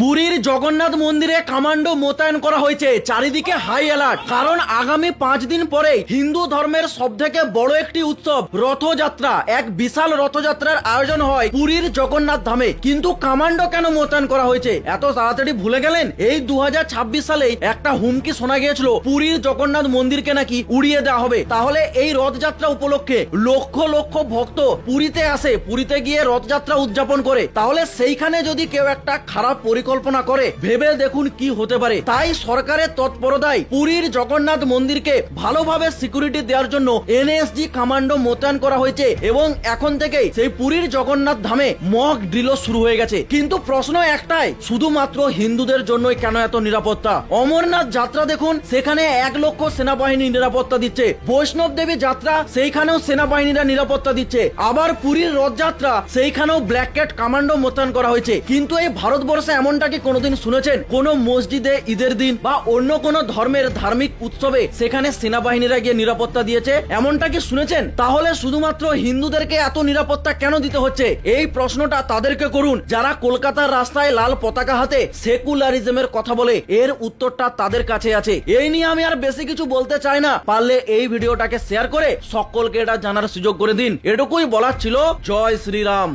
পুরীর জগন্নাথ মন্দিরে কমান্ডো মোতায়েন করা হয়েছে, চারিদিকে হাই অ্যালার্ট। কারণ আগামী 5 দিন পরে হিন্দু ধর্মের সবথেকে বড় একটি উৎসব রথযাত্রা, এক বিশাল রথযাত্রার আয়োজন হয় পুরীর জগন্নাথ ধামে। কিন্তু কমান্ডো কেন মোতায়েন করা হয়েছে এত তাড়াতাড়ি ভুলে গেলেন? এই 2026 সালে একটা হুমকি শোনা গিয়েছিল পুরীর জগন্নাথ মন্দিরকে নাকি উড়িয়ে দেওয়া হবে। তাহলে এই রথযাত্রা উপলক্ষে লক্ষ লক্ষ ভক্ত পুরীতে আসে, পুরীতে গিয়ে রথযাত্রা উদযাপন করে। তাহলে সেইখানে যদি কেউ একটা খারাপ পরিকল্পনা করে, ভেবে দেখুন কি হতে পারে। তাই সরকারের তৎপরতায় পুরীর জগন্নাথ মন্দিরকে ভালোভাবে সিকিউরিটি দেওয়ার জন্য এনএসজি কমান্ডো মোতায়েন করা হয়েছে এবং এখন থেকেই সেই পুরীর জগন্নাথ ধামে মক ড্রিলও শুরু হয়ে গেছে। কিন্তু প্রশ্ন একটাই, শুধুমাত্র হিন্দুদের জন্যই কেন এত নিরাপত্তা? অমরনাথ যাত্রা দেখুন, সেখানে 1 লক্ষ সেনাবাহিনী নিরাপত্তা দিচ্ছে। বৈষ্ণব দেবী যাত্রা, সেইখানেও সেনাবাহিনীরা নিরাপত্তা দিচ্ছে। আবার পুরীর রথযাত্রা, সেইখানেও ব্ল্যাক ক্যাট কমান্ডো মোতায়েন করা হয়েছে। কিন্তু এই ভারতবর্ষে এমনটা কি কোনোদিন শুনেছেন কোন মসজিদে ঈদের দিন বা অন্য কোন ধর্মের ধার্মিক উৎসবে সেখানে সেনাবাহিনীরা গিয়ে নিরাপত্তা দিয়েছে? এমনটা কি শুনেছেন? তাহলে শুধুমাত্র হিন্দুদেরকে এত নিরাপত্তা কেন দিতে হচ্ছে? এই প্রশ্নটা তাদেরকে করুন যারা কলকাতার রাস্তায় লাল পতাকা হাতে সেকুলারিজমের কথা বলে। এর উত্তরটা তাদের কাছে আছে। এই নিয়ে আমি আর বেশি কিছু বলতে চাই না। পারলে এই ভিডিওটাকে শেয়ার করে সকলকে এটা জানার সুযোগ করে দিন। এটুকুই বলার ছিল। জয় শ্রীরাম।